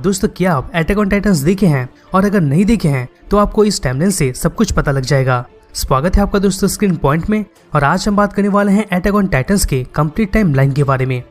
दोस्तों क्या आप अटैक ऑन टाइटंस देखे हैं? और अगर नहीं देखे हैं तो आपको इस टाइमलाइन से सब कुछ पता लग जाएगा। स्वागत है आपका दोस्तों स्क्रीन पॉइंट में। और आज हम बात करने वाले हैं अटैक ऑन टाइटंस के कंप्लीट टाइमलाइन के बारे में।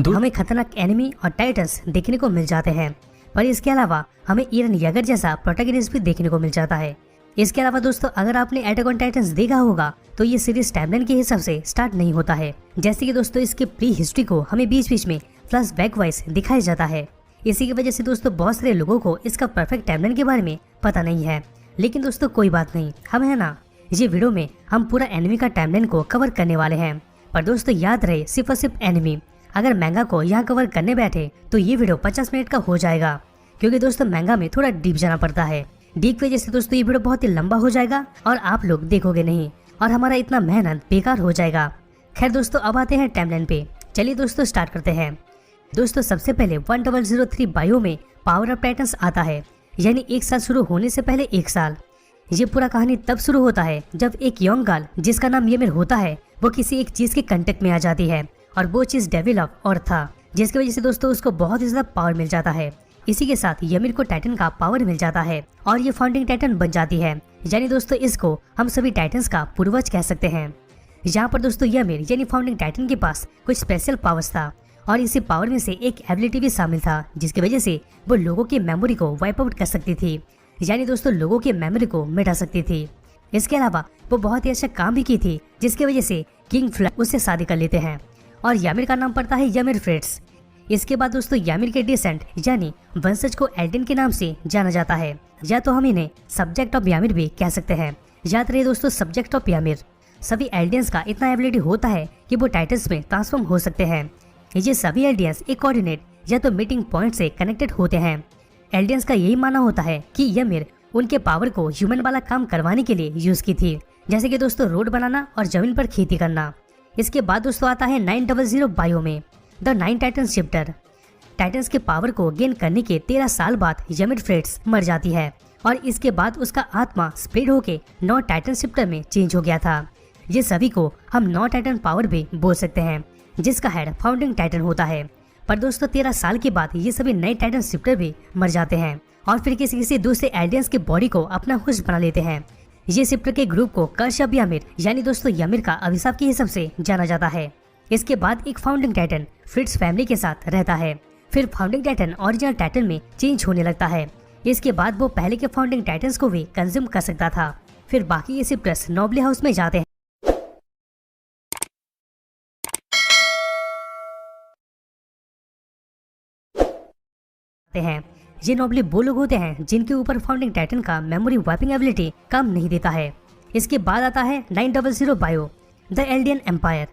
हमें खतरनाक एनिमी और टाइटंस देखने को मिल जाते हैं, पर इसके अलावा हमें ईरन येगर जैसा प्रोटैगनिस्ट भी देखने को मिल जाता है। इसके अलावा दोस्तों अगर आपने अटैक ऑन टाइटंस देखा होगा तो ये सीरीज टाइमलाइन के हिसाब से स्टार्ट नहीं होता है। जैसे कि दोस्तों इसके प्री हिस्ट्री को हमें बीच बीच में फ्लैश बैक वाइज दिखाया जाता है। इसी की वजह से दोस्तों बहुत सारे लोगों को इसका परफेक्ट टाइमलाइन के बारे में पता नहीं है। लेकिन दोस्तों कोई बात नहीं, हम है ना ये वीडियो में हम पूरा एनिमी का टाइमलाइन को कवर करने वाले हैं। पर दोस्तों याद रहे सिर्फ और सिर्फ एनिमी। अगर मैंगा को यहाँ कवर करने बैठे तो ये वीडियो 50 मिनट का हो जाएगा, क्योंकि दोस्तों मैंगा में थोड़ा डीप जाना पड़ता है। डीप की वजह से दोस्तों ये वीडियो बहुत ही लंबा हो जाएगा और आप लोग देखोगे नहीं और हमारा इतना मेहनत बेकार हो जाएगा। खैर दोस्तों अब आते हैं टाइमलाइन पे। चलिए दोस्तों स्टार्ट करते हैं। दोस्तों सबसे पहले 1003 बायो में पावर ऑफ टाइटंस आता है, यानी एक साल शुरू होने से पहले एक साल। ये पूरा कहानी तब शुरू होता है जब एक यंग गर्ल जिसका नाम यमिर होता है वो किसी एक चीज के कांटेक्ट में आ जाती है और वो चीज डेविल ऑफ और था, जिसकी वजह से दोस्तों उसको बहुत ही ज्यादा पावर मिल जाता है। इसी के साथ यमिर को टाइटन का पावर मिल जाता है और ये फाउंडिंग टाइटन बन जाती है, यानी दोस्तों इसको हम सभी टाइटन्स का पूर्वज कह सकते हैं। यहाँ पर दोस्तों यमिर यानी फाउंडिंग टाइटन के पास कुछ स्पेशल पावर्स था और इसी पावर में से एक एबिलिटी भी शामिल था, जिसकी वजह से वो लोगों की मेमोरी को वाइप आउट कर सकती थी, यानी दोस्तों लोगों की मेमोरी को मिटा सकती थी। इसके अलावा वो बहुत ही अच्छा काम भी की थी, जिसकी वजह से किंग फ्लैग उससे शादी कर लेते हैं और यामिर का नाम पड़ता है यमिर फ्रेड्स। इसके बाद दोस्तों यामिर के डिसेंट यानी वंशज को एल्डन के नाम से जाना जाता है, या तो हम इन्हें सब्जेक्ट ऑफ यामिर भी कह सकते हैं। याद रहे दोस्तों सब्जेक्ट ऑफ यामिर। सभी एल्डियंस का इतना एबिलिटी होता है कि वो टाइटन्स में ट्रांसफॉर्म हो सकते हैं। ये सभी एल्डियंस एक कोऑर्डिनेट या तो मीटिंग पॉइंट से कनेक्टेड होते हैं। एल्डियंस का यही मानना होता है कि यमिर उनके पावर को ह्यूमन वाला काम करवाने के लिए यूज की थी, जैसे कि दोस्तों रोड बनाना और जमीन पर खेती करना। इसके बाद दोस्तों आता है 900 बायो में द 9 टाइटंस शिफ्टर। टाइटंस के पावर को गेन करने के 13 साल बाद यमिर फ्रेड्स मर जाती है और इसके बाद उसका आत्मा स्प्लिट होके 9 टाइटन शिफ्टर में चेंज हो गया था। ये सभी को हम 9 टाइटन पावर भी बोल सकते हैं, जिसका हेड फाउंडिंग टाइटन होता है। पर दोस्तों 13 साल के बाद ये सभी नए टाइटन शिफ्टर भी मर जाते हैं और फिर किसी किसी दूसरे एल्डियंस के बॉडी को अपना खुश बना लेते हैं। ये शिफ्टर के ग्रुप को कर्स ऑफ यामिर यानी दोस्तों यमिर का अभिशाप के हिसाब से जाना जाता है। इसके बाद एक फाउंडिंग टाइटन फ्रिट्स फैमिली के साथ रहता है। फिर फाउंडिंग टाइटन ओरिजिनल टाइटन में चेंज होने लगता है। इसके बाद वो पहले के फाउंडिंग टाइटन्स को भी कंज्यूम कर सकता था। फिर बाकी ये शिफ्टर्स नोबली हाउस में जाते हैं। ये नोबली वो लोग होते हैं जिनके ऊपर फाउंडिंग टाइटन का मेमोरी वाइपिंग एबिलिटी काम नहीं देता है। इसके बाद आता है 900 बायो द एल्डियन एम्पायर।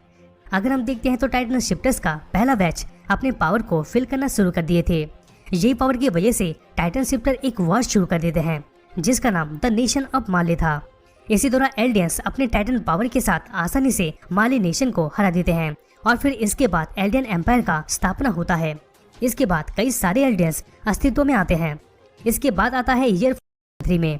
अगर हम देखते हैं तो टाइटन शिफ्टर्स का पहला बैच अपने पावर को फिल करना शुरू कर दिए थे। यही पावर की वजह से टाइटन शिफ्टर एक वॉर शुरू कर देते हैं जिसका नाम द नेशन ऑफ माले था। इसी दौरान एल्डियंस अपने टाइटन पावर के साथ आसानी से माले नेशन को हरा देते हैं और फिर इसके बाद एल्डियन एम्पायर का स्थापना होता है। इसके बाद कई सारे एल्डियंस अस्तित्व में आते हैं। इसके बाद आता है ईयर 3 में।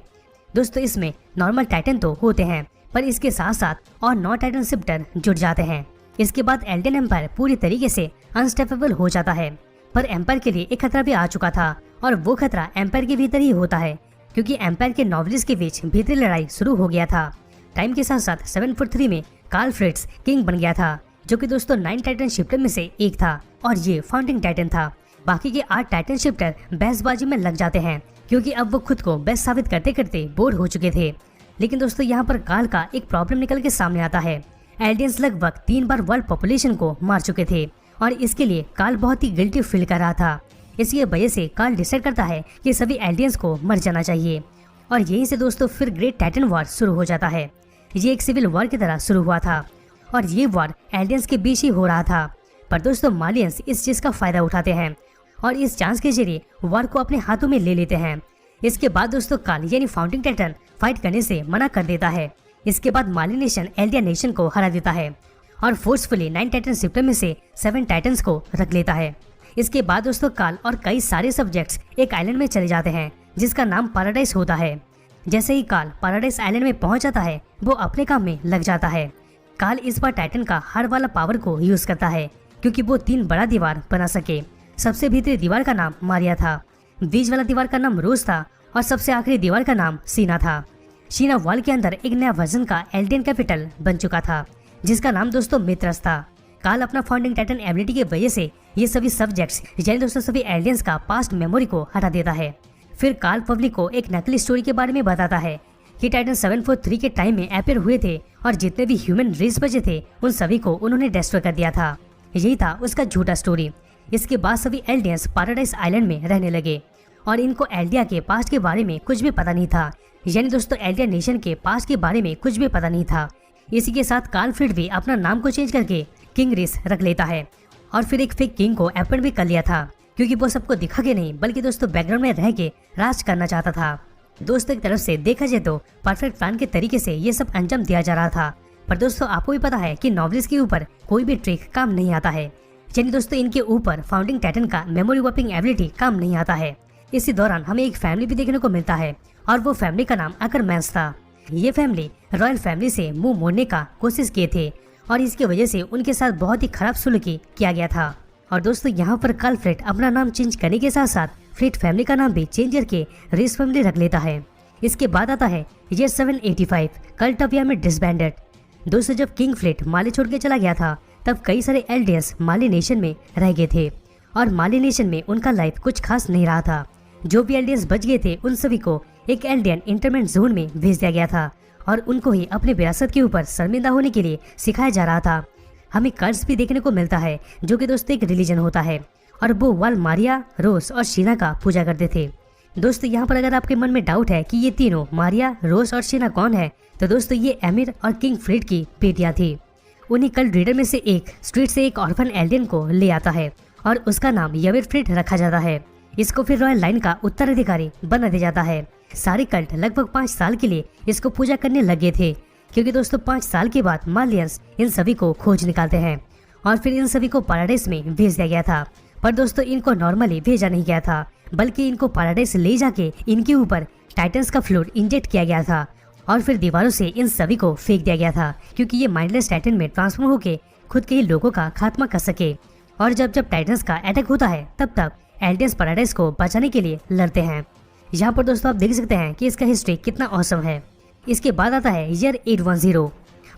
दोस्तों इसमें नॉर्मल टाइटन तो होते हैं, पर इसके साथ साथ और 9 टाइटन शिफ्टर जुड़ जाते हैं। इसके बाद एल्डियन एम्पायर पूरी तरीके से अनस्टेपेबल हो जाता है, पर एम्पायर के लिए एक खतरा भी आ चुका था और वो खतरा एम्पायर के भीतर ही होता है, क्योंकि एम्पायर के नॉवलिस्ट के बीच भीतरी लड़ाई शुरू हो गया था। टाइम के साथ साथ 743 में कार्ल फ्रिट्स किंग बन गया था, जो कि दोस्तों 9 टाइटन शिफ्टर में से एक था और ये फाउंडिंग टाइटन था। बाकी के 8 टाइटन शिफ्टर बहसबाजी में लग जाते हैं, क्योंकि अब वो खुद को बेस्ट साबित करते करते बोर हो चुके थे। लेकिन दोस्तों यहाँ पर कार्ल का एक प्रॉब्लम निकल के सामने आता है। एल्डियंस लगभग 3 बार वर्ल्ड पॉपुलेशन को मार चुके थे और इसके लिए कार्ल बहुत ही गिल्टी फील कर रहा था। इसी वजह से कार्ल डिसाइड करता है कि सभी एल्डियंस को मर जाना चाहिए और यहीं से दोस्तों फिर ग्रेट टाइटन वॉर शुरू हो जाता है। ये एक सिविल वॉर की तरह शुरू हुआ था और ये वॉर एल्डियंस के बीच ही हो रहा था। पर दोस्तों मालियंस इस चीज का फायदा उठाते हैं और इस चांस के जरिए वॉर को अपने हाथों में ले लेते हैं। इसके बाद दोस्तों कार्ल यानी फाउंडिंग टाइटन फाइट करने से मना कर देता है। इसके बाद माली नेशन एल्डियन नेशन को हरा देता है और फोर्सफुली 9 टाइटन शिफ्टर में से 7 टाइटन्स को रख लेता है। इसके बाद दोस्तों कार्ल और कई सारे सब्जेक्ट्स एक आइलैंड में चले जाते हैं जिसका नाम पैराडाइज होता है। जैसे ही कार्ल पैराडाइज आइलैंड में पहुंच जाता है वो अपने काम में लग जाता है। कार्ल इस बार टाइटन का हर वाला पावर को यूज करता है, क्योंकि वो 3 बड़ा दीवार बना सके। सबसे भीतरी दीवार का नाम मारिया था। बीच वाला दीवार का नाम रोज था और सबसे आखिरी दीवार का नाम सीना था। सीना वॉल के अंदर एक नया वर्जन का एल्डियन कैपिटल बन चुका था, जिसका नाम दोस्तों मित्रस था। काल अपना फाउंडिंग टाइटन एबिलिटी की वजह से ये सभी सब्जेक्ट्स यानी दोस्तों सभी एलियंस का पास्ट मेमोरी को हटा देता है। फिर काल पब्लिक को एक नकली स्टोरी के बारे में बताता है कि टाइटन 743 के टाइम में अपीयर हुए थे और जितने भी ह्यूमन रेस बचे थे उन सभी को उन्होंने डिस्ट्रॉय कर दिया था। यही था उसका झूठा स्टोरी। इसके बाद सभी एल्डियंस पैराडाइज आइलैंड में रहने लगे और इनको एल्डिया के पास्ट के बारे में कुछ भी पता नहीं था, यानी दोस्तों एल्डिया नेशन के पास्ट के बारे में कुछ भी पता नहीं था। इसी के साथ कार्ल फ्रिड भी अपना नाम को चेंज करके किंग रेस रख लेता है और फिर एक फेक किंग को अपॉइंट भी कर लिया था, क्योंकि वो सबको दिखा के नहीं बल्कि दोस्तों बैकग्राउंड में रह के राज करना चाहता था। दोस्तों एक तरफ से देखा जाए तो परफेक्ट प्लान के तरीके से ये सब अंजाम दिया जा रहा था, पर दोस्तों आपको भी पता है कि नॉवलिस्ट के ऊपर कोई भी ट्रिक काम नहीं आता है, यानी दोस्तों इनके ऊपर फाउंडिंग टाइटन का मेमोरी वॉपिंग एबिलिटी काम नहीं आता है। इसी दौरान हमें एक फैमिली भी देखने को मिलता है और वो फैमिली का नाम अकरमैन्स था। ये फैमिली रॉयल फैमिली से मुंह मोड़ने का कोशिश किए थे और इसकी वजह से उनके साथ बहुत ही खराब सलूकी किया गया था। और दोस्तों यहाँ पर कार्ल फ्रिड अपना नाम चेंज करने के साथ साथ फ्रिड फैमिली का नाम भी चेंज करके रेस फैमिली रख लेता है। इसके बाद आता है year 785 cult of Ymir disbanded. दोस्तों जब किंग फ्लिट माली छोड़ के चला गया था तब कई सारे एल्डियंस माली नेशन में रह गए थे और माली नेशन में उनका लाइफ कुछ खास नहीं रहा था। जो भी एल्डियंस बच गए थे उन सभी को एक एल्डियन इंटरमेंट जोन में भेज दिया गया था और उनको ही अपने विरासत के ऊपर शर्मिंदा होने के लिए सिखाया जा रहा था। हमें कर्स भी देखने को मिलता है जो कि दोस्तों एक रिलीजन होता है और वो वाल मारिया, रोस और शीना का पूजा करते थे। दोस्तों यहाँ पर अगर आपके मन में डाउट है कि ये तीनों मारिया, रोस और शीना कौन है, तो दोस्तों ये एमिर और किंग फ्लिट की बेटियां थी। उन्हीं कल्ट रीडर में से एक स्ट्रीट से एक ऑर्फन एल्डियन को ले आता है और उसका नाम यवेर फ्लिट रखा जाता है। इसको फिर रॉयल लाइन का उत्तराधिकारी बना दिया जाता है। सारे कल्ट लगभग 5 साल के लिए इसको पूजा करने लगे थे, क्योंकि दोस्तों 5 साल के बाद मालियंस इन सभी को खोज निकालते हैं और फिर इन सभी को पैराडाइज में भेज दिया गया था। पर दोस्तों इनको नॉर्मली भेजा नहीं गया था, बल्कि इनको पैराडाइज ले जाके इनके ऊपर टाइटन्स का फ्लूइड इंजेक्ट किया गया था और फिर दीवारों से इन सभी को फेंक दिया गया था, क्योंकि ये माइंडलेस टाइटन में ट्रांसफॉर्म होकर खुद के ही लोगों का खात्मा कर सके। और जब जब टाइटन्स का अटैक होता है तब तक एल्डियंस पैराडाइज को बचाने के लिए लड़ते हैं। यहाँ पर दोस्तों आप देख सकते हैं कि इसका हिस्ट्री कितना ऑसम है। इसके बाद आता है year 810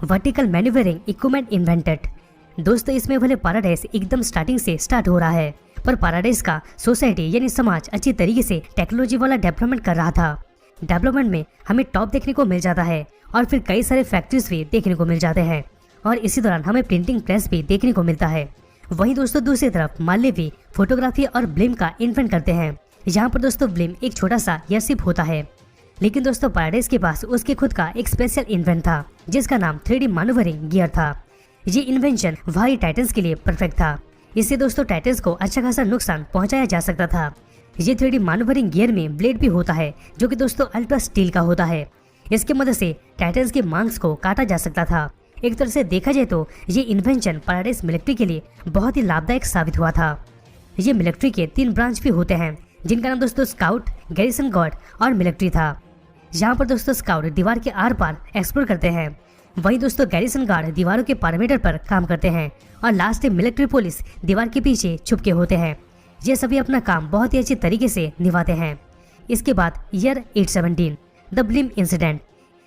vertical manoeuvring equipment invented. दोस्तों इसमें भले पैराडाइज एकदम स्टार्टिंग से स्टार्ट हो रहा है, पर पैराडाइज का सोसाइटी यानी समाज अच्छी तरीके से टेक्नोलॉजी वाला डेवलपमेंट कर रहा था। डेवलपमेंट में हमें टॉप देखने को मिल जाता है और फिर कई सारे फैक्ट्रीज भी देखने को मिल जाते हैं और इसी दौरान हमें प्रिंटिंग प्रेस भी देखने को मिलता है। वहीं दोस्तों दूसरी तरफ माल्य भी फोटोग्राफी और ब्लिम का इन्वेंट करते हैं। यहाँ पर दोस्तों ब्लिम एक छोटा सा एयरशिप होता है, लेकिन दोस्तों पैराडाइज के पास उसके खुद का एक स्पेशल इन्वेंट था जिसका नाम 3D मैन्यूवरिंग गियर था। ये इन्वेंशन भारी टाइटन्स के लिए परफेक्ट था। इससे दोस्तों टाइटन्स को अच्छा खासा नुकसान पहुंचाया जा सकता था। ये 3D मैन्यूवरिंग गियर में ब्लेड भी होता है जो कि दोस्तों अल्ट्रा स्टील का होता है। इसकी मदद से टाइटन्स के मांस को काटा जा सकता था। एक तरह से देखा जाए तो ये इन्वेंशन पैराडाइज मिलिट्री के लिए बहुत ही लाभदायक साबित हुआ था। ये मिलिट्री के 3 ब्रांच भी होते हैं जिनका नाम दोस्तों स्काउट, गैरिसन गार्ड और मिलिट्री था। यहाँ पर दोस्तों स्काउट दीवार के आर पार एक्सप्लोर करते हैं, वहीं दोस्तों गैरिसन गार्ड दीवारों के पैरामीटर पर काम करते हैं और लास्ट में मिलिट्री पुलिस दीवार के पीछे छुप के होते हैं। ये सभी अपना काम बहुत ही अच्छे तरीके से निभाते हैं। इसके बाद ईयर 817 द ब्लिम इंसिडेंट।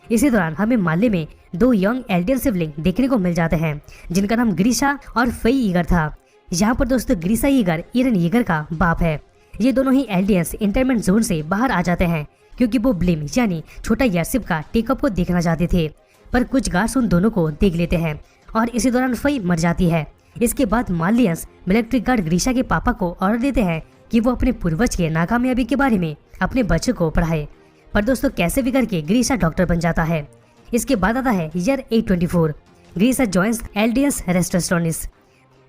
इसी दौरान हमें माले में 2 यंग एल्डियन सिबलिंग देखने को मिल जाते हैं जिनका नाम ग्रीशा और फई ईगर था। यहाँ पर दोस्तों ग्रीशा ईगर ईरन ईगर का बाप है। ये दोनों ही एल्डियंस इंटरमेंट जोन से बाहर आ जाते हैं क्योंकि वो ब्लिम यानी छोटा एयरशिप का टेकअप को देखना चाहते थे, पर कुछ गार्ड्स उन दोनों को देख लेते हैं और इसी दौरान फई मर जाती है। इसके बाद मालियंस मिलिट्री गार्ड ग्रीशा के पापा को ऑर्डर देते हैं कि वो अपने पूर्वज के नाकामयाबी के बारे में अपने बच्चों को पढ़ाए, पर दोस्तों कैसे भी करके ग्रीशा डॉक्टर बन जाता है। इसके बाद आता है ईयर 824 ग्रीशा जॉइंस एल्डियंस रेस्टोस्टोनिस।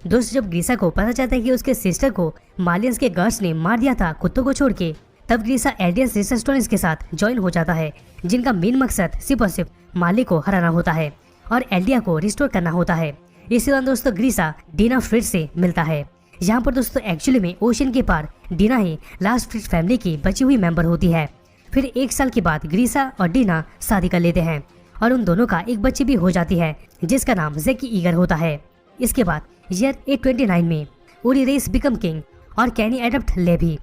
दोस्तों जब ग्रीशा को पता चलता है कि उसके सिस्टर को मालियंस के गार्ड्स ने मार दिया था कुत्तों को छोड़ के, तब ग्रीशा एल्डियंस रेस्टोस्टोनिस के साथ ज्वाइन हो जाता है जिनका मेन मकसद सिर्फ और सिर्फ माली को हराना होता है और एल्डिया को रिस्टोर करना होता है। इसी दौरान दोस्तों ग्रीशा डीना फ्रिड से मिलता है। यहाँ पर दोस्तों एक्चुअली में ओशन के पार डीना ही लास्ट फ्रिड फैमिली की बची हुई मेंबर होती है। फिर 1 साल के बाद ग्रीशा और डीना शादी कर लेते हैं और उन दोनों का एक बच्ची भी हो जाती है जिसका नाम जैकी ईगर होता है। इसके बाद ईयर 829 में उरी रेस बिकम किंग और कैनी एडप्ट लेवी।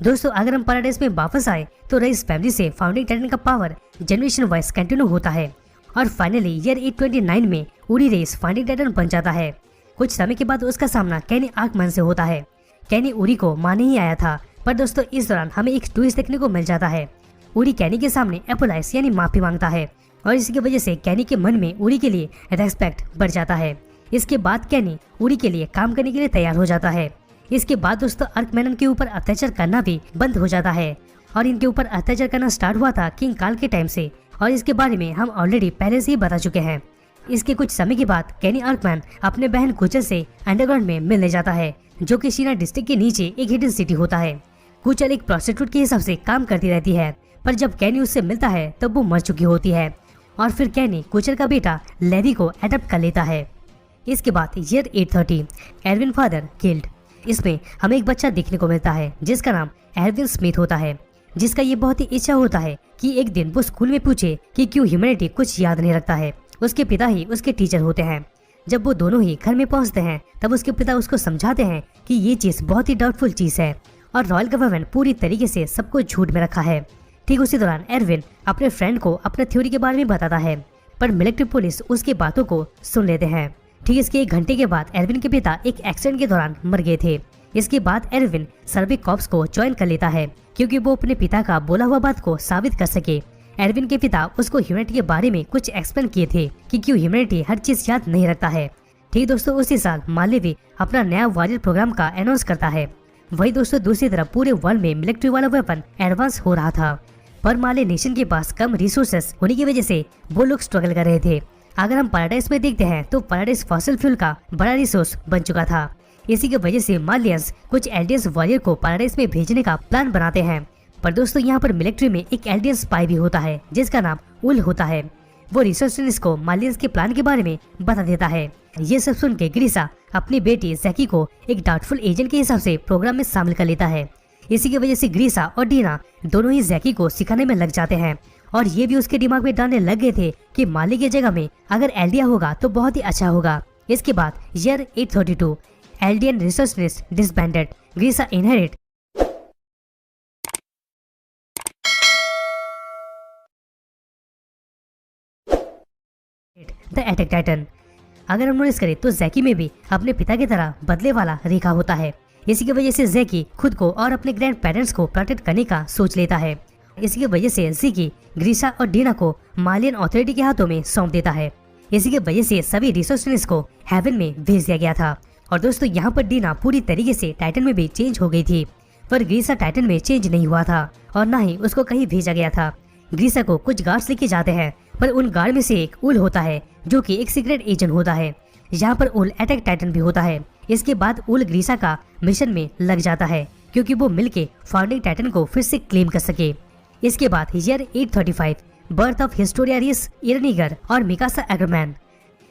दोस्तों अगर हम पैराडाइज में वापस आए तो रईस फैमिली से फाउंडिंग टाइटन का पावर जनरेशन वाइज कंटिन्यू होता है और फाइनली ईयर 829 में उरी रेस फाउंडिंग टाइटन बन जाता है। कुछ समय के बाद उसका सामना कैनी आर्कमैन से होता है। कैनी उरी को मारने ही आया था, पर दोस्तों इस दौरान हमें एक ट्विस्ट देखने को मिल जाता है। उरी कैनी के सामने एपोलाइज यानी माफी मांगता है और इसकी वजह से कैनी के मन में उरी के लिए रेस्पेक्ट बढ़ जाता है। इसके बाद कैनी उरी के लिए काम करने के लिए तैयार हो जाता है। इसके बाद दोस्तों आर्कमैन के ऊपर अत्याचार करना भी बंद हो जाता है और इनके ऊपर अत्याचार करना स्टार्ट हुआ था किंग काल के टाइम से और इसके बारे में हम ऑलरेडी पहले से ही बता चुके हैं। इसके कुछ समय के बाद कैनी आर्कमैन अपने बहन कुचल से अंडरग्राउंड में मिलने जाता है, जो कि शीना डिस्ट्रिक्ट के नीचे एक हिडन सिटी होता है। कुचल एक प्रोस्टिट्यूट के हिसाब से काम करती रहती है, पर जब कैनी उससे मिलता है तब वो मर चुकी होती है और फिर कैनी कुचल का बेटा लेवी को अडॉप्ट कर लेता है। इसके बाद ईयर 830 एरविन फादर किल्ड। इसमें हमें एक बच्चा देखने को मिलता है जिसका नाम एरविन स्मिथ होता है, जिसका ये बहुत ही इच्छा होता है कि एक दिन वो स्कूल में पूछे कि क्यों ह्यूमैनिटी कुछ याद नहीं रखता है। उसके पिता ही उसके टीचर होते हैं। जब वो दोनों ही घर में पहुंचते हैं तब उसके पिता उसको समझाते हैं कि ये चीज बहुत ही डाउटफुल चीज है और रॉयल गवर्नमेंट पूरी तरीके से सबको झूठ में रखा है। ठीक उसी दौरान एरविन अपने फ्रेंड को अपने थ्योरी के बारे में बताता है, पर मिलिट्री पुलिस उसकी बातों को सुन लेते हैं। ठीक इसके 1 घंटे के बाद एरविन के पिता एक एक्सीडेंट के दौरान मर गए थे। इसके बाद एरविन सर्वे कॉर्प्स को ज्वाइन कर लेता है क्योंकि वो अपने पिता का बोला हुआ बात को साबित कर सके। एरविन के पिता उसको ह्यूमैनिटी के बारे में कुछ एक्सप्लेन किए थे कि क्यों ह्यूमैनिटी हर चीज याद नहीं रखता है। ठीक दोस्तों उसी साल माले भी अपना नया वॉरियर प्रोग्राम का अनाउंस करता है। वही दोस्तों दूसरी तरफ पूरे वर्ल्ड में मिलिट्री वाला वेपन एडवांस हो रहा था, पर माले नेशन के पास कम रिसोर्सेस होने की वजह से वो लोग स्ट्रगल कर रहे थे। अगर हम पैराडाइज में देखते हैं तो पैराडाइज फॉसिल फ्यूल का बड़ा रिसोर्स बन चुका था। इसी की वजह से मालियंस कुछ एल्डियंस वॉरियर को पैराडाइज में भेजने का प्लान बनाते हैं, पर दोस्तों यहाँ पर मिलिट्री में एक एल्डियन स्पाई भी होता है जिसका नाम उल होता है। वो रिसर्चर्स को मालियंस के प्लान के बारे में बता देता है। ये सब सुन के ग्रीसा अपनी बेटी जैकी को एक डाउटफुल एजेंट के हिसाब से प्रोग्राम में शामिल कर लेता है। इसी की वजह से ग्रीसा और डीना दोनों ही जैकी को सिखाने में लग जाते हैं और ये भी उसके दिमाग में डालने लग गए थे कि माली की जगह में अगर एल्डिया होगा तो बहुत ही अच्छा होगा। इसके बाद year 832 Eldian researchers disbanded, Grisha inherit the attack titan. अगर हम नोटिस करें तो जैकी में भी अपने पिता की तरह बदले वाला रेखा होता है। इसी की वजह से जैकी खुद को और अपने ग्रैंड पेरेंट्स को प्रोटेक्ट करने का सोच लेता है। इसी की वजह से ज़िकी ग्रीसा और डीना को मालियन अथॉरिटी के हाथों में सौंप देता है। इसी की वजह से सभी रिसोर्सेस को हेवन में भेज दिया गया था। और दोस्तों यहाँ पर डीना पूरी तरीके से टाइटन में भी चेंज हो गई थी, पर ग्रीसा टाइटन में चेंज नहीं हुआ था और न ही उसको कहीं भेजा गया था। ग्रीसा को कुछ गार्ड्स लेके जाते हैं, पर उन गार्ड में से एक उल होता है जो कि एक सीक्रेट एजेंट होता है। यहाँ पर उल अटैक टाइटन भी होता है। इसके बाद उल ग्रीसा का मिशन में लग जाता है क्योंकि वो मिलके फाउंडिंग टाइटन को फिर से क्लेम कर सके। इसके बाद ईयर 835 बर्थ ऑफ हिस्टोरिया रिस, इरनिगर और मिकासा एग्रमैन।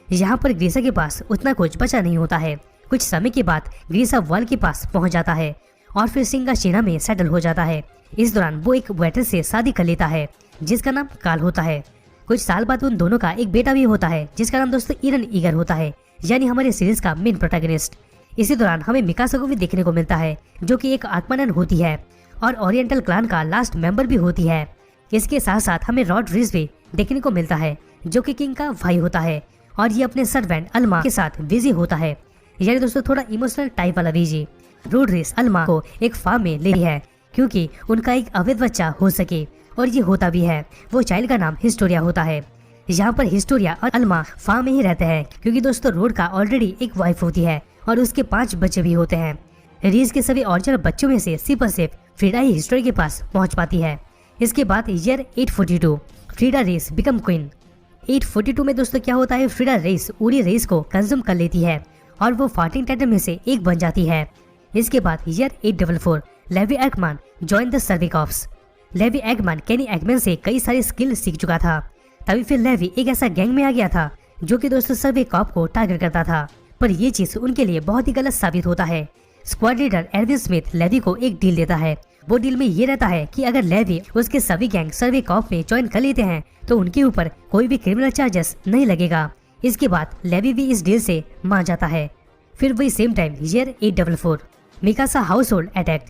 यहाँ पर ग्रीसा के पास उतना कुछ बचा नहीं होता है। कुछ समय के बाद ग्रीसा वर्ल्ड के पास पहुंच जाता है और फिर सिंगा सेना में सेटल हो जाता है। इस दौरान वो एक वेटर से शादी कर लेता है जिसका नाम काल होता है। कुछ साल बाद उन दोनों का एक बेटा भी होता है जिसका नाम दोस्तों इरन ईगर होता है, यानी हमारे सीरीज का मेन प्रोटैगनिस्ट। इसी दौरान हमें मिकासा को भी देखने को मिलता है जो कि एक आत्मानन होती है और ओरिएंटल क्लान का लास्ट मेंबर भी होती है। इसके साथ साथ हमें रॉड रिस भी देखने को मिलता है जो कि किंग का भाई होता है और ये अपने सर्वेंट अल्मा के साथ बिजी होता है, यानी दोस्तों थोड़ा इमोशनल टाइप वाला बिजी। रोड रिस अल्मा को एक फार्म में ले है क्योंकि उनका एक अवैध बच्चा हो सके, और ये होता भी है। वो चाइल्ड का नाम हिस्टोरिया होता है। यहाँ पर हिस्टोरिया और अल्मा फार्म में ही रहते हैं क्योंकि दोस्तों रोड का ऑलरेडी एक वाइफ होती है और उसके 5 बच्चे भी होते हैं। रीज के सभी ओरिजिनल बच्चों में से सिर्फ और सिर्फ फ्रीडा ही हिस्टोरी के पास पहुंच पाती है। इसके बाद year 842 Frieda Reiss become queen. 842 में दोस्तों क्या होता है, फ्रीडा रेस उरी रेस को कंज्यूम कर लेती है और वो फाउंडिंग टाइटन में से एक बन जाती है। इसके बाद year 844 Levi Ackerman join the survey corps. Levi Ackerman Kenny Ackerman से कई सारे स्किल सीख चुका था। तभी फिर लेवी एक ऐसा गैंग में आ गया था जो कि दोस्तों सर्वे कॉर्प को टारगेट करता था, पर ये चीज उनके लिए बहुत ही गलत साबित होता है। Squad leader Erwin Smith Levi को एक डील देता है। वो डील में ये रहता है कि अगर लेवी उसके सभी गैंग सर्वे कॉर्प में ज्वाइन कर लेते हैं तो उनके ऊपर कोई भी क्रिमिनल चार्जेस नहीं लगेगा। इसके बाद लेवी भी इस डील से मान जाता है। फिर वही same time year 844 Mikasa house hold attack.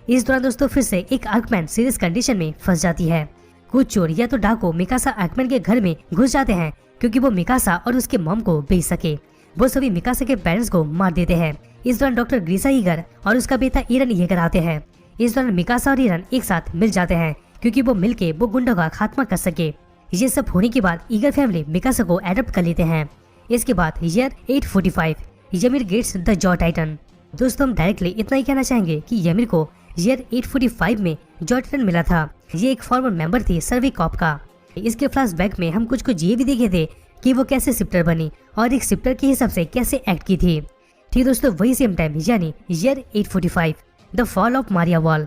इस दौरान दोस्तों फिर से एक आर्कमैन सीरियस कंडीशन में फंस जाती है। कुछ चोर या तो डाकू मिकासा आर्कमैन के घर में घुस जाते हैं क्योंकि वो मिकासा और उसके मॉम को बेच सके। वो सभी मिकासा के पेरेंट्स को मार देते हैं। इस दौरान डॉक्टर ग्रीसा ईगर और उसका बेटा ईरन ईगर आते हैं। इस दौरान मिकासा और ईरन एक साथ मिल जाते हैं क्योंकि वो मिलके वो गुंडों का खात्मा कर सके। ये सब होने के बाद ईगर फैमिली मिकासा को एडॉप्ट कर लेते हैं। इसके बाद year 845 Ymir gets the jaw titan. दोस्तों हम डायरेक्टली इतना ही कहना चाहेंगे कि यमिर को ईयर 845 में जॉ टाइटन मिला था। ये एक फॉर्मर मेंबर थी सर्वे कॉप का। इसके फ्लैशबैक में हम कुछ ये भी देखे थे कि वो कैसे शिफ्टर बनी और एक शिफ्टर के हिसाब से कैसे एक्ट की थी। ठीक दोस्तों वही सेम टाइम यानी year 845 the fall of Maria wall.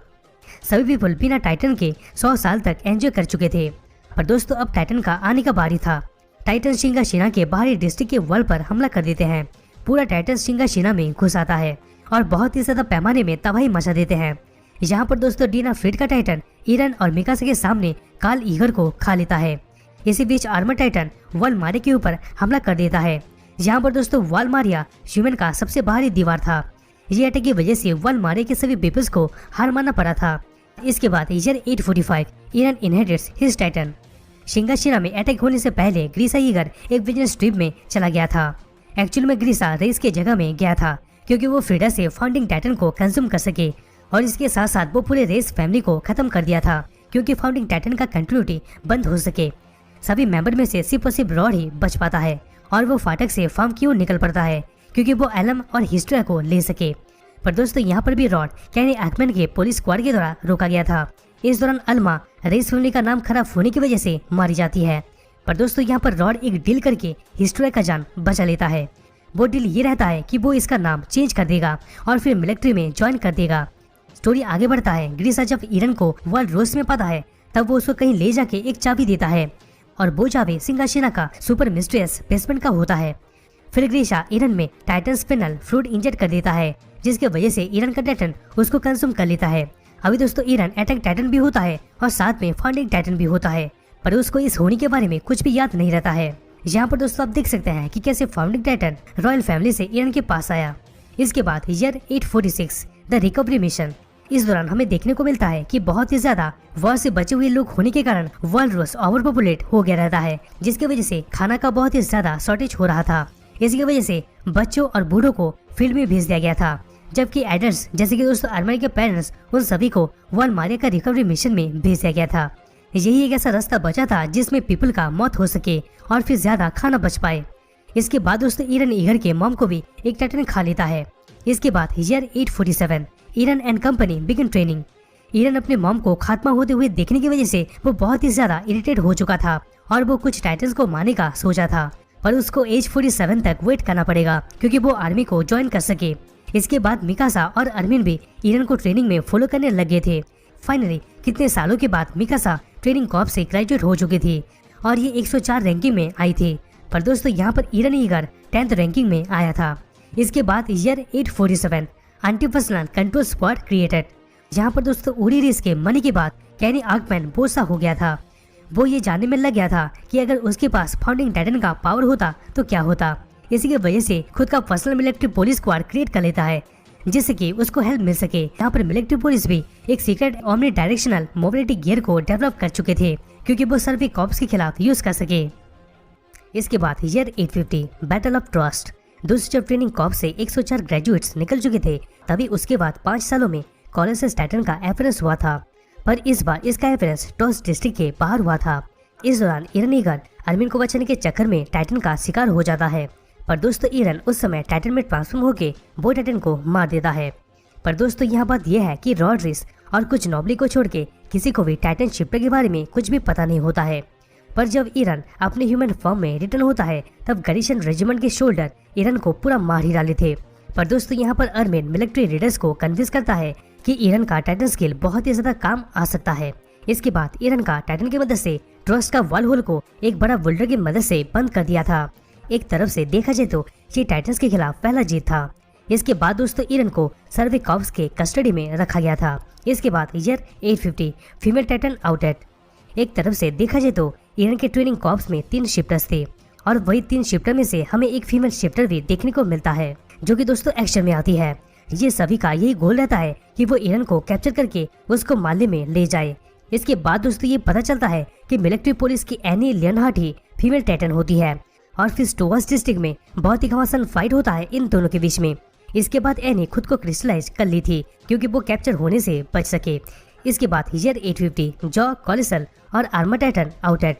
सभी पीपल बिना टाइटन के 100 साल तक एंजॉय कर चुके थे, पर दोस्तों अब टाइटन का आने का बारी था। टाइटन शिंगाशिना के बाहरी डिस्ट्रिक्ट के वॉल पर हमला कर देते हैं। पूरा टाइटन शिंगाशिना में घुस आता है और बहुत ही ज्यादा पैमाने में तबाही मचा देते हैं। यहाँ पर दोस्तों डीना फ्रीड का टाइटन ईरन और मिकासा के सामने कार्ल ईगर को खा लेता है। इसी बीच आर्मर टाइटन वॉल मारिया के ऊपर हमला कर देता है। यहाँ पर दोस्तों वॉल मारिया ह्यूमन का सबसे बाहरी दीवार था। ये अटैक की वजह से वॉल मारिया के सभी पीपल्स को हार मानना पड़ा था। इसके बाद year 845 iron inherits his Titan. शिंगाशिना में अटैक होने से पहले ग्रीसा ईगर एक बिजनेस ट्रिप में चला गया था। एक्चुअल में ग्रीसा रेस के जगह में गया था क्योंकि वो फ्रीडा से फाउंडिंग टाइटन को कंज्यूम कर सके और इसके साथ साथ वो पूरे रेस फैमिली को खत्म कर दिया था क्योंकि फाउंडिंग टाइटन का कंटिन्यूटी बंद हो सके। सभी मेंबर में से सिर्फ और सिर्फ रॉड ही बच पाता है और वो फाटक से फार्म की ओर निकल पड़ता है क्योंकि वो एलम और हिस्ट्रिया को ले सके। पर दोस्तों यहाँ पर भी रॉड कैनी आर्कमैन के पुलिस स्क्वाड के द्वारा रोका गया था। इस दौरान अल्मा रेस फैमिली का नाम खराब होने की वजह से मारी जाती है। पर दोस्तों यहाँ पर रॉड एक डील करके हिस्ट्रिया का जान बचा लेता है। वो डील ये रहता है कि वो इसका नाम चेंज कर देगा और फिर मिलिट्री में ज्वाइन कर देगा। स्टोरी आगे बढ़ता है। ग्रीसा जब ईरन को वर्ल्ड रोस में पाता है तब वो उसको कहीं ले जाके एक चाबी देता है और वो चाबी सिंगाशिना का सुपर मिस्ट्रियस बेसमेंट का होता है। फिर ग्रीसा ईरन में टाइटन स्पिनल फ्रूट इंजेक्ट कर देता है जिसकी वजह से ईरन का टाइटन उसको कंज्यूम कर लेता है। अभी दोस्तों ईरन अटैक टाइटन भी होता है और साथ में फाउंडिंग टाइटन भी होता है, पर उसको इस होने के बारे में कुछ भी याद नहीं रहता है। यहाँ पर दोस्तों आप देख सकते हैं कि कैसे फाउंडिंग टाइटन रॉयल फैमिली से ईरन के पास आया। इसके बाद ईयर 846 द रिकवरी मिशन। इस दौरान हमें देखने को मिलता है कि बहुत ही ज्यादा वॉर से बचे हुए लोग होने के कारण वर्ल्ड रोस ओवर पॉपुलेट हो गया रहता है, जिसकी वजह से खाना का बहुत ही ज्यादा शॉर्टेज हो रहा था। इसकी वजह से बच्चों और बूढ़ों को फील्ड में भेज दिया गया था, जबकि एडल्ट्स जैसे कि दोस्तों आर्मी के पेरेंट्स उन सभी को वॉल मारिया का रिकवरी मिशन में भेज दिया गया था। यही एक ऐसा रास्ता बचा था जिसमें पीपल का मौत हो सके और फिर ज्यादा खाना बच पाए। इसके बाद दोस्तों ईरन ईगर के मॉम को भी एक टाइटन खा लेता है। इसके बाद year 847 Eren and company begin training. Eren अपने मॉम को खात्मा होते हुए देखने की वजह से वो बहुत ही ज्यादा इरिटेट हो चुका था और वो कुछ टाइटन्स को मारने का सोचा था, पर उसको एज 47 तक वेट करना पड़ेगा क्योंकि वो आर्मी को ज्वाइन कर सके। इसके बाद मिकासा और अरमिन भी ईरन को ट्रेनिंग में फॉलो करने लगे थे। फाइनली कितने सालों के बाद मिकासा ट्रेनिंग कॉर्प से ग्रेजुएट हो चुकी थी और ये 104 रैंकिंग में आई थी, पर दोस्तों यहाँ पर ईरन ईगर 10th रैंकिंग में आया था। इसके बाद year 847 anti-personal control squad created. यहाँ पर दोस्तों उरी रेस के मरने के बाद कैनी आर्कमैन बोसा हो गया था। वो ये जानने में लग गया था कि अगर उसके पास फाउंडिंग टाइटन का पावर होता तो क्या होता। इसी की वजह से खुद का personal military police squad create कर लेता है जिससे कि उसको हेल्प मिल सके। यहाँ पर मिलिट्री पुलिस भी एक secret omni directional mobility gear को डेवलप कर चुके थे क्योंकि वो सर्वे कॉप्स के खिलाफ यूज कर सके। इसके बाद ईयर 850 बैटल ऑफ ट्रस्ट। दूसरी जब ट्रेनिंग कॉर्प से 104 ग्रेजुएट्स निकल चुके थे तभी उसके बाद 5 सालों में कॉलेंसस टाइटन का एफरेंस हुआ था, पर इस बार इसका एफरेंस टॉस डिस्ट्रिक्ट के बाहर हुआ था। इस दौरान ईरन ईगर अरमिन को बचाने के चक्कर में टाइटन का शिकार हो जाता है, पर दोस्तों ईरन उस समय टाइटन में ट्रांसफॉर्म होकर वो टाइटन को मार देता है। पर दोस्तों यहाँ बात यह है कि रॉड्रिस और कुछ नॉबली को छोड़ के किसी को भी टाइटन शिफ्टर के बारे में कुछ भी पता नहीं होता है। पर जब ईरन अपने ह्यूमन फॉर्म में रिटर्न होता है तब गरीशन रेजिमेंट के शोल्डर ईरन को पूरा मार ही डाले थे। पर दोस्तों यहाँ पर अरमिन मिलिट्री रीडर्स को कन्विंस करता है कि ईरन का टाइटन स्किल बहुत ही ज्यादा काम आ सकता है। इसके बाद ईरन का टाइटन की मदद से ट्रस्ट का वॉल होल को एक बड़ा बुल्डर की मदद से बंद कर दिया था। एक तरफ से देखा जाए तो ये टाइटन्स के खिलाफ पहला जीत था। इसके बाद दोस्तों ईरन को सर्वे कॉर्प्स के कस्टडी में रखा गया था। इसके बाद ईयर 850 फीमेल टाइटन आउटेड। एक तरफ से देखा जाए तो ईरन के ट्रेनिंग कॉर्प्स में 3 शिफ्टर्स थे और वही 3 शिफ्टर में से हमें एक फीमेल शिफ्टर भी देखने को मिलता है जो कि दोस्तों एक्शन में आती है। ये सभी का यही गोल रहता है कि वो ईरन को कैप्चर करके उसको माले में ले जाए। इसके बाद दोस्तों ये पता चलता है कि मिलिट्री पुलिस की एनी लियनहार्ट ही फीमेल टाइटन होती है और फिर स्टोवर्स डिस्ट्रिक्ट में बहुत ही घमासान फाइट होता है इन दोनों के बीच में। इसके बाद एनी खुद को क्रिस्टलाइज कर ली थी क्योंकि वो कैप्चर होने से बच सके। इसके बाद ईयर 850 जॉ, कॉलिसल और आर्मर टाइटन आउटेड।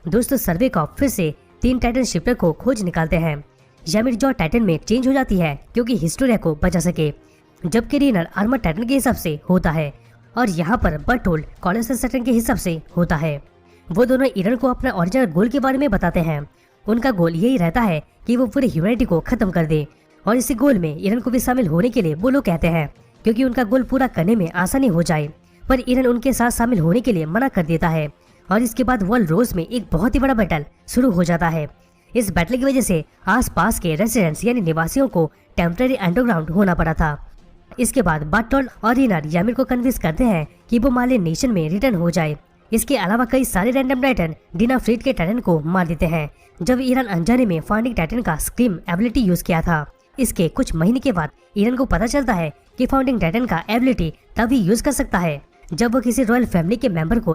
दोस्तों सर्वेकॉफ फिर से 3 टाइटन शिफ्टर को खोज निकालते हैं। यामिर जॉ टाइटन में चेंज हो जाती है क्योंकि हिस्टोरिया को बचा सके, जबकि रेनर आर्मर टाइटन के हिसाब से होता है और यहाँ पर बर्टोल्ड कॉलिसल टाइटन के हिसाब से होता है। वो दोनों ईरन को अपना ओरिजिनल गोल के बारे में बताते हैं। उनका गोल यही रहता है कि वो पूरी ह्यूमैनिटी को खत्म कर दे और इसी गोल में ईरन को भी शामिल होने के लिए वो लोग कहते हैं क्योंकि उनका गोल पूरा करने में आसानी हो जाए। पर ईरन उनके साथ शामिल होने के लिए मना कर देता है और इसके बाद वर्ल्ड रोज में एक बहुत ही बड़ा बैटल शुरू हो जाता है। इस बैटल की वजह से आसपास के रेसिडेंट्स यानी निवासियों को टेम्पररी अंडरग्राउंड होना पड़ा था। इसके बाद बर्टोल्ड और रेनर यामिर को कन्विंस करते हैं कि वो माले नेशन में रिटर्न हो जाए। इसके अलावा कई सारे रैंडम टाइटन डिना फ्रीड के टाइटन को मार देते हैं जब ईरन अनजाने में फाउंडिंग टाइटन का स्क्रीम एबिलिटी यूज किया था। इसके कुछ महीने के बाद ईरन को पता चलता है कि फाउंडिंग टाइटन का एबिलिटी तभी यूज कर सकता है जब वो किसी रॉयल फैमिली के मेंबर को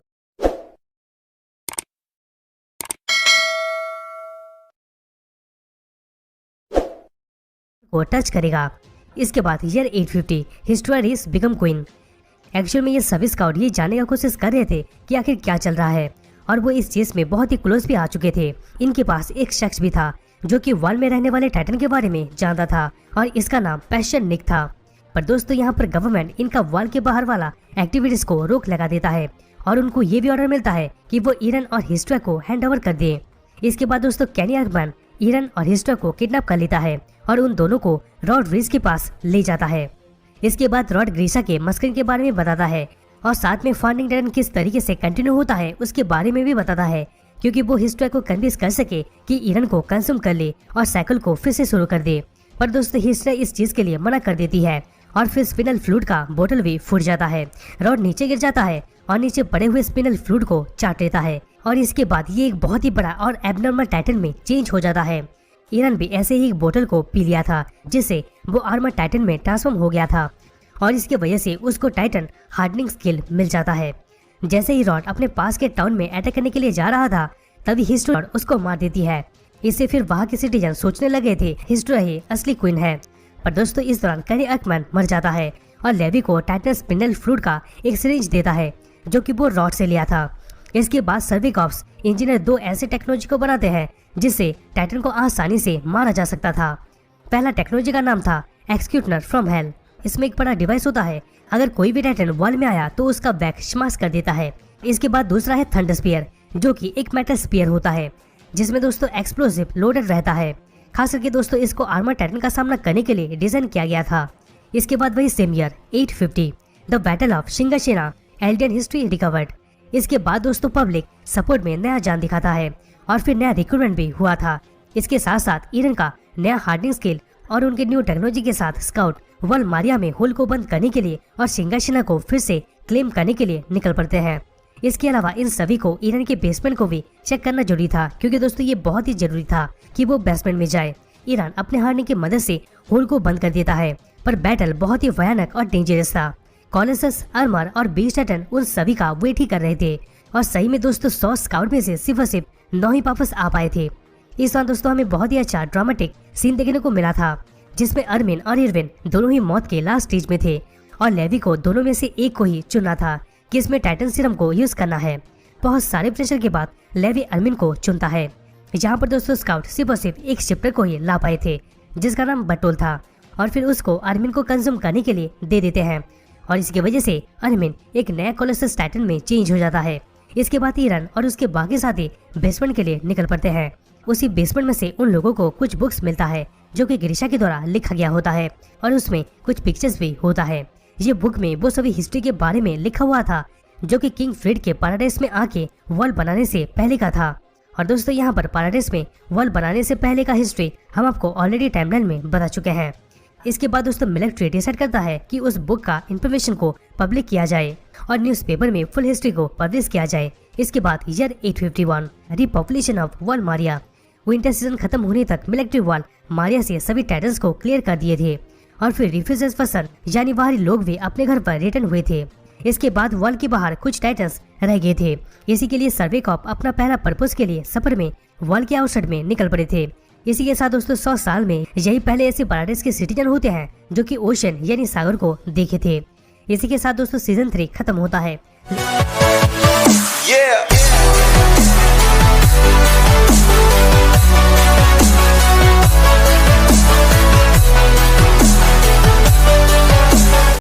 टच करेगा। इसके बाद ईयर 850 हिस्टोरिस बिकम क्वीन। एक्चुअल में ये सभी स्काउट ये जानने की कोशिश कर रहे थे कि आखिर क्या चल रहा है और वो इस चीज में बहुत ही क्लोज भी आ चुके थे। इनके पास एक शख्स भी था जो कि वॉल में रहने वाले टाइटन के बारे में जानता था और इसका नाम पैशन निक था। पर दोस्तों यहाँ पर गवर्नमेंट इनका वॉल के बाहर वाला एक्टिविटीज को रोक लगा देता है और उनको ये भी ऑर्डर मिलता है कि वो ईरन और हिस्ट्रा को हैंड ओवर कर दे। इसके बाद दोस्तों कैनी अर्कमैन ईरन और हिस्ट्रा को किडनैप कर लेता है और उन दोनों को रॉड ग्रीस के पास ले जाता है। इसके बाद रॉड ग्रीसा के मस्करीन के बारे में बताता है और साथ में फाउंडिंग टाइटन किस तरीके से कंटिन्यू होता है उसके बारे में भी बताता है क्योंकि वो हिस्ट्रा को कन्विंस कर सके कि ईरन को कंज्यूम कर ले और साइकिल को फिर से शुरू कर दे। पर दोस्तों हिस्ट्रा इस चीज के लिए मना कर देती है और फिर स्पिनल फ्लूइड का बोतल भी फूट जाता है। रॉड नीचे गिर जाता है और नीचे पड़े हुए स्पिनल फ्लूइड को चाट लेता है और इसके बाद ये एक बहुत ही बड़ा और एबनॉर्मल टाइटन में चेंज हो जाता है। ईरन भी ऐसे ही एक बोतल को पी लिया था जिससे वो आर्मर टाइटन में ट्रांसफॉर्म हो गया था और इसकी वजह से उसको टाइटन हार्डनिंग स्किल मिल जाता है। जैसे ही रॉड अपने पास के टाउन में अटैक करने के लिए जा रहा था तभी हिस्ट्रा उसको मार देती है। इससे फिर वहाँ के सिटीजन सोचने लगे थे हिस्ट्रा ही असली क्वीन है। पर दोस्तों इस दौरान कैनी अर्कमैन मर जाता है और लेवी को टाइटन स्पिंडल फ्लूइड का एक सिरिंज देता है जो कि वो रॉड से लिया था। इसके बाद सर्विकॉप्स इंजीनियर 2 ऐसे टेक्नोलॉजी को बनाते हैं जिससे टाइटन को आसानी से मारा जा सकता था। पहला टेक्नोलॉजी का नाम था एक्सक्यूटनर फ्रॉम हेल। इसमें एक बड़ा डिवाइस होता है, अगर कोई भी टाइटन वॉल में आया तो उसका बैक स्मैश कर देता है। इसके बाद दूसरा है थंडर स्पीयर जो कि एक मेटल स्पीयर होता है जिसमें दोस्तों एक्सप्लोसिव लोडेड रहता है। खास करके दोस्तों इसको आर्मर टाइटन का सामना करने के लिए डिजाइन किया गया था। इसके बाद वही same year 850 the battle of Shiganshina Eldian history recovered. इसके बाद दोस्तों पब्लिक सपोर्ट में नया जान दिखाता है और फिर नया रिक्रूटमेंट भी हुआ था। इसके साथ साथ ईरन का नया हार्डनिंग स्किल और उनके न्यू टेक्नोलॉजी के साथ स्काउट वॉल मारिया में होल को बंद करने के लिए और शिंगाशिना को फिर से क्लेम करने के लिए निकल पड़ते हैं। इसके अलावा इन सभी को ईरन के बेसमेंट को भी चेक करना जरूरी था क्योंकि दोस्तों ये बहुत ही जरूरी था कि वो बेसमेंट में जाए। ईरान अपने हारने की मदद से होल को बंद कर देता है पर बैटल बहुत ही भयानक और डेंजरस था। कॉलेसस, आर्मर और बीच टाइटन उन सभी का वेट ही कर रहे थे और सही में दोस्तों 100 स्काउट में से सिर्फ 9 ही वापस आ पाए थे। इस बार दोस्तों हमें बहुत ही अच्छा ड्रामेटिक सीन देखने को मिला था जिसमें अरमिन और इरविन दोनों ही मौत के लास्ट स्टेज में थे और लेवी को दोनों में से एक को ही चुनना था कि इसमें टाइटन सीरम को यूज करना है। बहुत सारे प्रेशर के बाद लेवी अरमिन को चुनता है। यहाँ पर दोस्तों स्काउट सिर्फ एक शिप्टर को ही ला पाए थे जिसका नाम बटोल था और फिर उसको अरमिन को कंज्यूम करने के लिए दे देते हैं और इसकी वजह से अरमिन एक नया कोलोसस टाइटन में चेंज हो जाता है। इसके बाद ईरन और उसके बाकी साथी बेसमेंट के लिए निकल पड़ते हैं। उसी बेसमेंट में से उन लोगों को कुछ बुक्स मिलता है जो कि ग्रीशा के द्वारा लिखा गया होता है और उसमें कुछ पिक्चर्स भी होता है। ये बुक में वो सभी हिस्ट्री के बारे में लिखा हुआ था जो कि किंग फ्रीड के पैराडाइस में आके वॉल बनाने से पहले का था। और दोस्तों यहाँ पर पैराडाइस में वॉल बनाने से पहले का हिस्ट्री हम आपको ऑलरेडी टाइमलाइन में बता चुके हैं। इसके बाद दोस्तों मिलिट्री डिसाइड करता है कि उस बुक का इंफॉर्मेशन को पब्लिक किया जाए और न्यूज़पेपर में फुल हिस्ट्री को पब्लिश किया जाए। इसके बाद year 851 repopulation of wall Maria. Winter season खत्म होने तक मिलिट्री वॉल मारिया से सभी टाइटन्स को क्लियर कर दिए थे और फिर रिफ्यूजर्स पर्सन यानी बाहरी लोग भी अपने घर पर रिटर्न हुए थे। इसके बाद वॉल के बाहर कुछ टाइटन्स रह गए थे। इसी के लिए सर्वे कॉप अपना पहला पर्पस के लिए सफर में वॉल के आउटसाइड में निकल पड़े थे। इसी के साथ दोस्तों 100 साल में यही पहले ऐसे पैराडाइज के सिटीजन होते हैं जो कि ओशन यानी सागर को देखे थे। इसी के साथ दोस्तों सीजन 3 खत्म होता है।